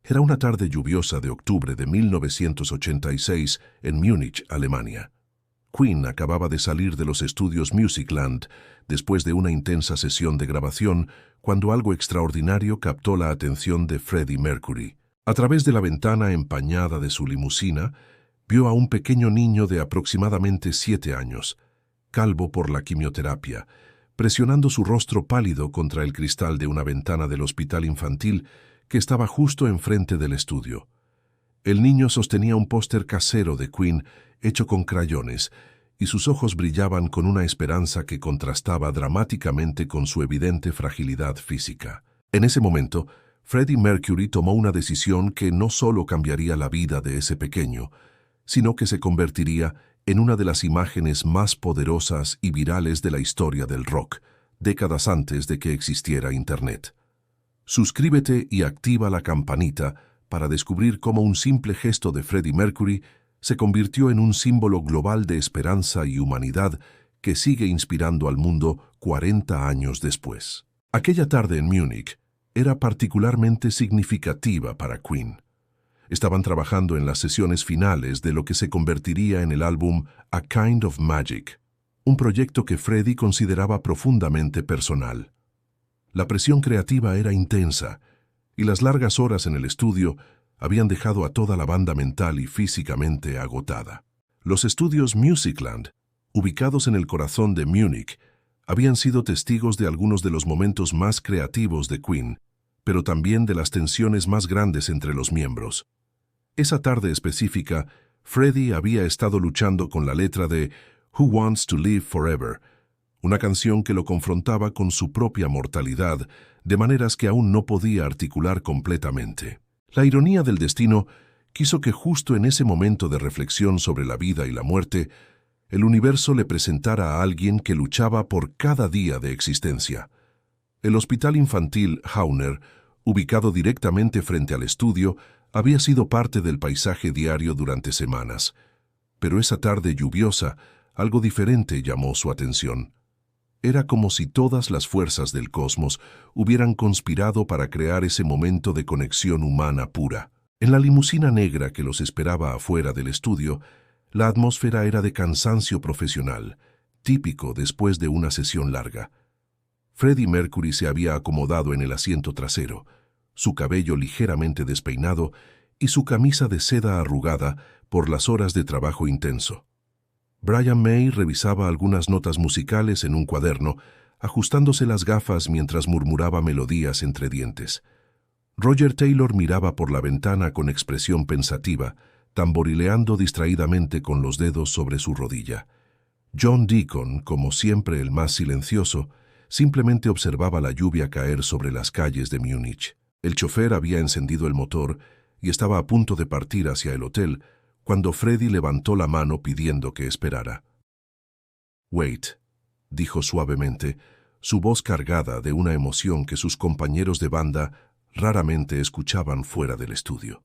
Era una tarde lluviosa de octubre de 1986 en Múnich, Alemania. Queen acababa de salir de los estudios Musicland después de una intensa sesión de grabación cuando algo extraordinario captó la atención de Freddie Mercury. A través de la ventana empañada de su limusina, vio a un pequeño niño de aproximadamente 7 años, calvo por la quimioterapia, presionando su rostro pálido contra el cristal de una ventana del hospital infantil que estaba justo enfrente del estudio. El niño sostenía un póster casero de Queen hecho con crayones, y sus ojos brillaban con una esperanza que contrastaba dramáticamente con su evidente fragilidad física. En ese momento, Freddie Mercury tomó una decisión que no solo cambiaría la vida de ese pequeño, sino que se convertiría en una de las imágenes más poderosas y virales de la historia del rock, décadas antes de que existiera Internet. Suscríbete y activa la campanita para descubrir cómo un simple gesto de Freddie Mercury se convirtió en un símbolo global de esperanza y humanidad que sigue inspirando al mundo 40 años después. Aquella tarde en Múnich era particularmente significativa para Queen. Estaban trabajando en las sesiones finales de lo que se convertiría en el álbum A Kind of Magic, un proyecto que Freddie consideraba profundamente personal. La presión creativa era intensa, y las largas horas en el estudio habían dejado a toda la banda mental y físicamente agotada. Los estudios Musicland, ubicados en el corazón de Múnich, habían sido testigos de algunos de los momentos más creativos de Queen, pero también de las tensiones más grandes entre los miembros. Esa tarde específica, Freddie había estado luchando con la letra de Who Wants to Live Forever, una canción que lo confrontaba con su propia mortalidad, de maneras que aún no podía articular completamente. La ironía del destino quiso que justo en ese momento de reflexión sobre la vida y la muerte, el universo le presentara a alguien que luchaba por cada día de existencia. El hospital infantil Hauner, ubicado directamente frente al estudio, había sido parte del paisaje diario durante semanas. Pero esa tarde lluviosa, algo diferente llamó su atención. Era como si todas las fuerzas del cosmos hubieran conspirado para crear ese momento de conexión humana pura. En la limusina negra que los esperaba afuera del estudio, la atmósfera era de cansancio profesional, típico después de una sesión larga. Freddie Mercury se había acomodado en el asiento trasero, su cabello ligeramente despeinado y su camisa de seda arrugada por las horas de trabajo intenso. Brian May revisaba algunas notas musicales en un cuaderno, ajustándose las gafas mientras murmuraba melodías entre dientes. Roger Taylor miraba por la ventana con expresión pensativa, tamborileando distraídamente con los dedos sobre su rodilla. John Deacon, como siempre el más silencioso, simplemente observaba la lluvia caer sobre las calles de Múnich. El chofer había encendido el motor y estaba a punto de partir hacia el hotel, cuando Freddie levantó la mano pidiendo que esperara. «Wait», dijo suavemente, su voz cargada de una emoción que sus compañeros de banda raramente escuchaban fuera del estudio.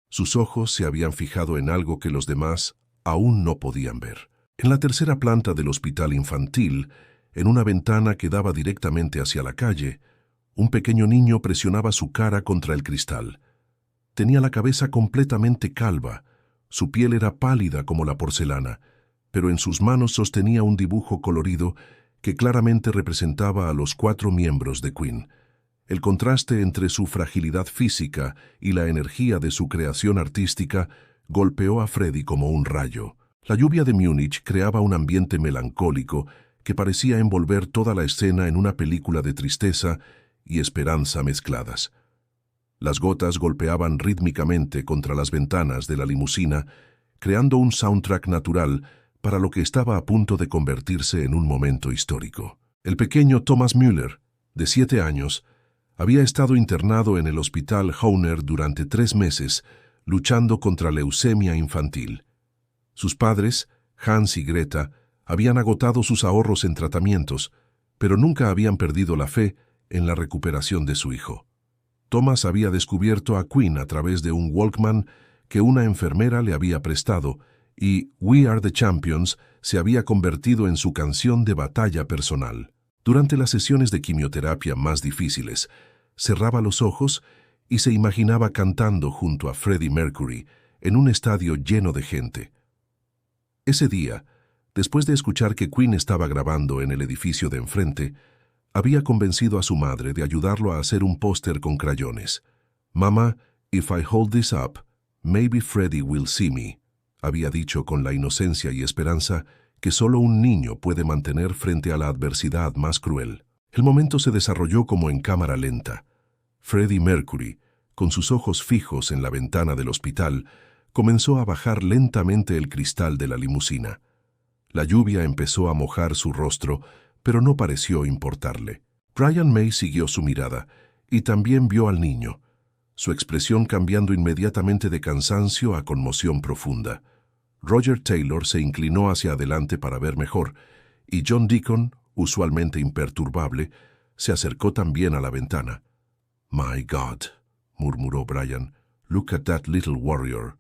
Sus ojos se habían fijado en algo que los demás aún no podían ver. En la tercera planta del hospital infantil, en una ventana que daba directamente hacia la calle, un pequeño niño presionaba su cara contra el cristal. Tenía la cabeza completamente calva, su piel era pálida como la porcelana, pero en sus manos sostenía un dibujo colorido que claramente representaba a los 4 miembros de Queen. El contraste entre su fragilidad física y la energía de su creación artística golpeó a Freddie como un rayo. La lluvia de Múnich creaba un ambiente melancólico que parecía envolver toda la escena en una película de tristeza y esperanza mezcladas. Las gotas golpeaban rítmicamente contra las ventanas de la limusina, creando un soundtrack natural para lo que estaba a punto de convertirse en un momento histórico. El pequeño Thomas Müller, de 7 años, había estado internado en el hospital Hauner durante 3 meses, luchando contra leucemia infantil. Sus padres, Hans y Greta, habían agotado sus ahorros en tratamientos, pero nunca habían perdido la fe en la recuperación de su hijo. Thomas había descubierto a Queen a través de un Walkman que una enfermera le había prestado, y We Are the Champions se había convertido en su canción de batalla personal. Durante las sesiones de quimioterapia más difíciles, cerraba los ojos y se imaginaba cantando junto a Freddie Mercury en un estadio lleno de gente. Ese día, después de escuchar que Queen estaba grabando en el edificio de enfrente, había convencido a su madre de ayudarlo a hacer un póster con crayones. «Mama, if I hold this up, maybe Freddie will see me», había dicho con la inocencia y esperanza que solo un niño puede mantener frente a la adversidad más cruel. El momento se desarrolló como en cámara lenta. Freddie Mercury, con sus ojos fijos en la ventana del hospital, comenzó a bajar lentamente el cristal de la limusina. La lluvia empezó a mojar su rostro, pero no pareció importarle. Brian May siguió su mirada y también vio al niño, su expresión cambiando inmediatamente de cansancio a conmoción profunda. Roger Taylor se inclinó hacia adelante para ver mejor, y John Deacon, usualmente imperturbable, se acercó también a la ventana. «My God», murmuró Brian, «look at that little warrior».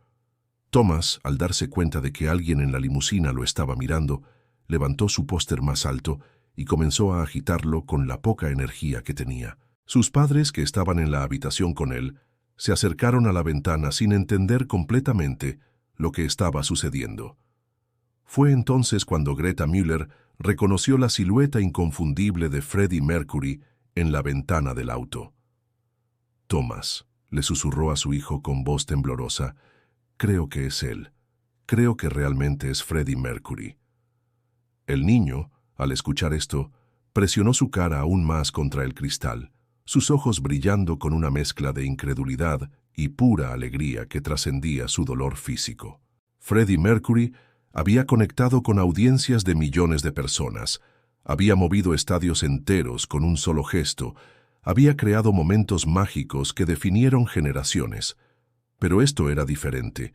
Thomas, al darse cuenta de que alguien en la limusina lo estaba mirando, levantó su póster más alto y comenzó a agitarlo con la poca energía que tenía. Sus padres, que estaban en la habitación con él, se acercaron a la ventana sin entender completamente lo que estaba sucediendo. Fue entonces cuando Greta Müller reconoció la silueta inconfundible de Freddie Mercury en la ventana del auto. «Thomas», le susurró a su hijo con voz temblorosa, «creo que es él. Creo que realmente es Freddie Mercury». El niño, al escuchar esto, presionó su cara aún más contra el cristal, sus ojos brillando con una mezcla de incredulidad y pura alegría que trascendía su dolor físico. Freddie Mercury había conectado con audiencias de millones de personas, había movido estadios enteros con un solo gesto, había creado momentos mágicos que definieron generaciones. Pero esto era diferente.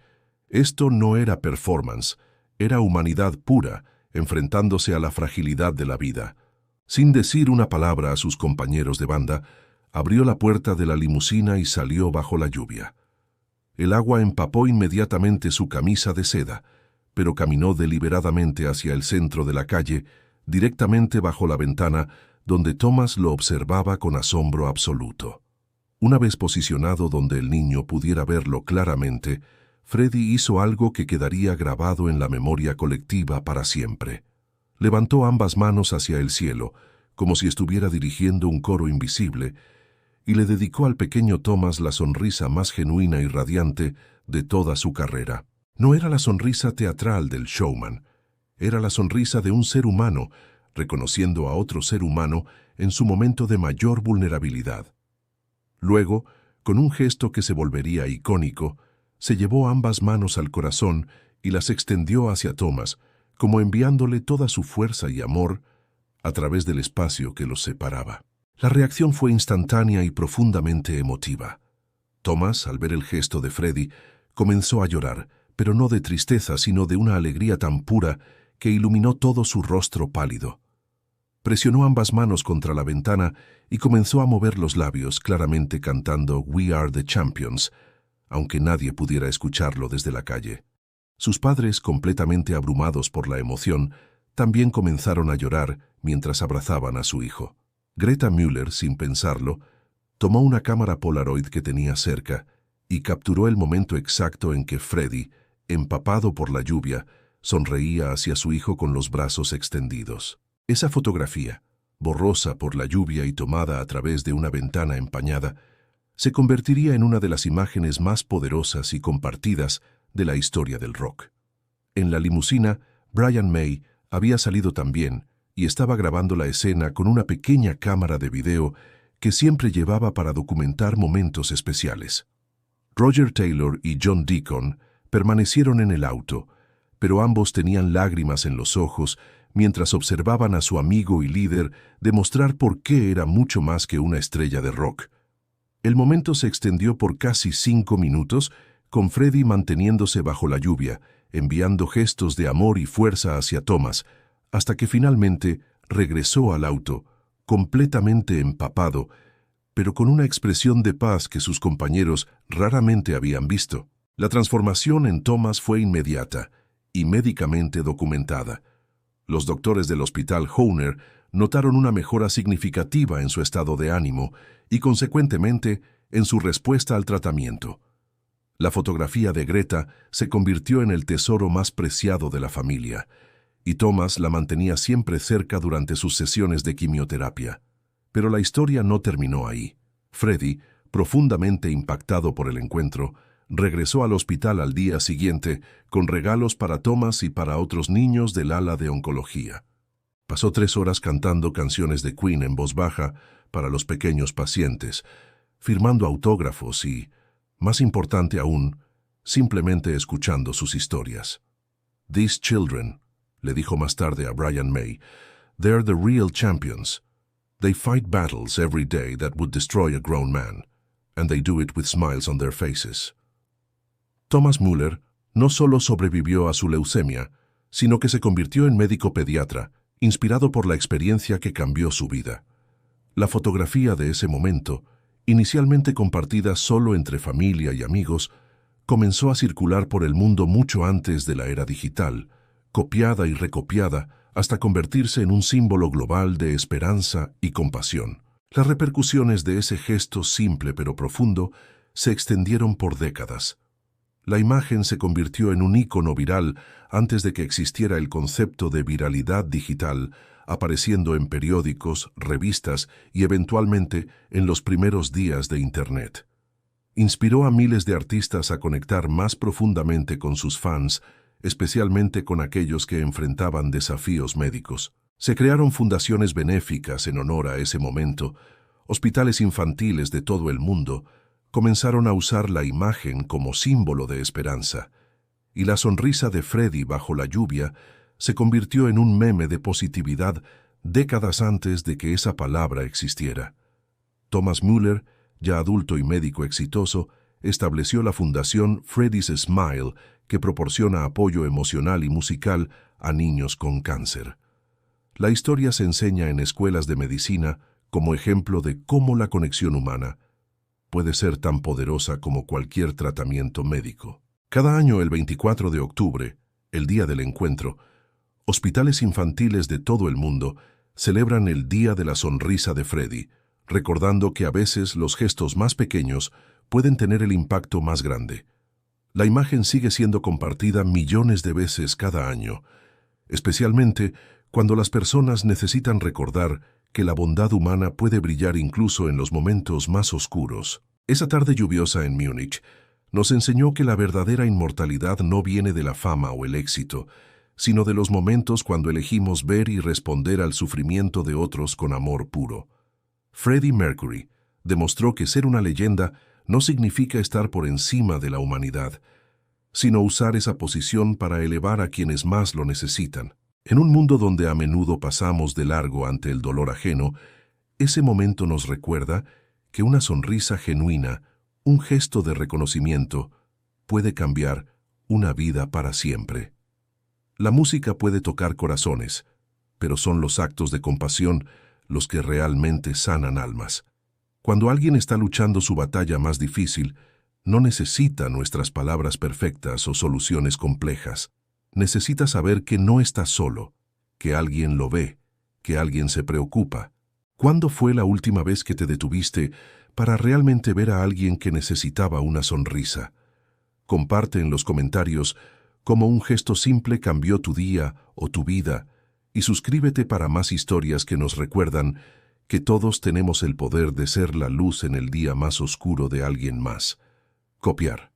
Esto no era performance, era humanidad pura, enfrentándose a la fragilidad de la vida. Sin decir una palabra a sus compañeros de banda, abrió la puerta de la limusina y salió bajo la lluvia. El agua empapó inmediatamente su camisa de seda, pero caminó deliberadamente hacia el centro de la calle, directamente bajo la ventana, donde Thomas lo observaba con asombro absoluto. Una vez posicionado donde el niño pudiera verlo claramente, Freddie hizo algo que quedaría grabado en la memoria colectiva para siempre. Levantó ambas manos hacia el cielo, como si estuviera dirigiendo un coro invisible, y le dedicó al pequeño Thomas la sonrisa más genuina y radiante de toda su carrera. No era la sonrisa teatral del showman, era la sonrisa de un ser humano, reconociendo a otro ser humano en su momento de mayor vulnerabilidad. Luego, con un gesto que se volvería icónico, se llevó ambas manos al corazón y las extendió hacia Thomas, como enviándole toda su fuerza y amor a través del espacio que los separaba. La reacción fue instantánea y profundamente emotiva. Thomas, al ver el gesto de Freddie, comenzó a llorar, pero no de tristeza, sino de una alegría tan pura que iluminó todo su rostro pálido. Presionó ambas manos contra la ventana y comenzó a mover los labios, claramente cantando «We are the champions», aunque nadie pudiera escucharlo desde la calle. Sus padres, completamente abrumados por la emoción, también comenzaron a llorar mientras abrazaban a su hijo. Greta Müller, sin pensarlo, tomó una cámara Polaroid que tenía cerca y capturó el momento exacto en que Freddie, empapado por la lluvia, sonreía hacia su hijo con los brazos extendidos. Esa fotografía, borrosa por la lluvia y tomada a través de una ventana empañada, se convertiría en una de las imágenes más poderosas y compartidas de la historia del rock. En la limusina, Brian May había salido también y estaba grabando la escena con una pequeña cámara de video que siempre llevaba para documentar momentos especiales. Roger Taylor y John Deacon permanecieron en el auto, pero ambos tenían lágrimas en los ojos mientras observaban a su amigo y líder demostrar por qué era mucho más que una estrella de rock. El momento se extendió por casi 5 minutos, con Freddie manteniéndose bajo la lluvia, enviando gestos de amor y fuerza hacia Thomas, hasta que finalmente regresó al auto, completamente empapado, pero con una expresión de paz que sus compañeros raramente habían visto. La transformación en Thomas fue inmediata y médicamente documentada. Los doctores del Hospital Hohner notaron una mejora significativa en su estado de ánimo y, consecuentemente, en su respuesta al tratamiento. La fotografía de Greta se convirtió en el tesoro más preciado de la familia, y Thomas la mantenía siempre cerca durante sus sesiones de quimioterapia. Pero la historia no terminó ahí. Freddie, profundamente impactado por el encuentro, regresó al hospital al día siguiente con regalos para Thomas y para otros niños del ala de oncología. Pasó 3 horas cantando canciones de Queen en voz baja para los pequeños pacientes, firmando autógrafos y, más importante aún, simplemente escuchando sus historias. "These children", le dijo más tarde a Brian May, "they're the real champions. They fight battles every day that would destroy a grown man, and they do it with smiles on their faces." Thomas Müller no solo sobrevivió a su leucemia, sino que se convirtió en médico pediatra, inspirado por la experiencia que cambió su vida. La fotografía de ese momento, inicialmente compartida solo entre familia y amigos, comenzó a circular por el mundo mucho antes de la era digital, copiada y recopiada hasta convertirse en un símbolo global de esperanza y compasión. Las repercusiones de ese gesto simple pero profundo se extendieron por décadas. La imagen se convirtió en un ícono viral antes de que existiera el concepto de viralidad digital, apareciendo en periódicos, revistas y eventualmente en los primeros días de Internet. Inspiró a miles de artistas a conectar más profundamente con sus fans, especialmente con aquellos que enfrentaban desafíos médicos. Se crearon fundaciones benéficas en honor a ese momento. Hospitales infantiles de todo el mundo comenzaron a usar la imagen como símbolo de esperanza, y la sonrisa de Freddie bajo la lluvia se convirtió en un meme de positividad décadas antes de que esa palabra existiera. Thomas Müller, ya adulto y médico exitoso, estableció la fundación Freddie's Smile, que proporciona apoyo emocional y musical a niños con cáncer. La historia se enseña en escuelas de medicina como ejemplo de cómo la conexión humana puede ser tan poderosa como cualquier tratamiento médico. Cada año, el 24 de octubre, el Día del Encuentro, hospitales infantiles de todo el mundo celebran el Día de la Sonrisa de Freddie, recordando que a veces los gestos más pequeños pueden tener el impacto más grande. La imagen sigue siendo compartida millones de veces cada año, especialmente cuando las personas necesitan recordar que la bondad humana puede brillar incluso en los momentos más oscuros. Esa tarde lluviosa en Múnich nos enseñó que la verdadera inmortalidad no viene de la fama o el éxito, sino de los momentos cuando elegimos ver y responder al sufrimiento de otros con amor puro. Freddie Mercury demostró que ser una leyenda no significa estar por encima de la humanidad, sino usar esa posición para elevar a quienes más lo necesitan. En un mundo donde a menudo pasamos de largo ante el dolor ajeno, ese momento nos recuerda que una sonrisa genuina, un gesto de reconocimiento, puede cambiar una vida para siempre. La música puede tocar corazones, pero son los actos de compasión los que realmente sanan almas. Cuando alguien está luchando su batalla más difícil, no necesita nuestras palabras perfectas o soluciones complejas. Necesita saber que no está solo, que alguien lo ve, que alguien se preocupa. ¿Cuándo fue la última vez que te detuviste para realmente ver a alguien que necesitaba una sonrisa? Comparte en los comentarios cómo un gesto simple cambió tu día o tu vida, y suscríbete para más historias que nos recuerdan que todos tenemos el poder de ser la luz en el día más oscuro de alguien más. Copiar.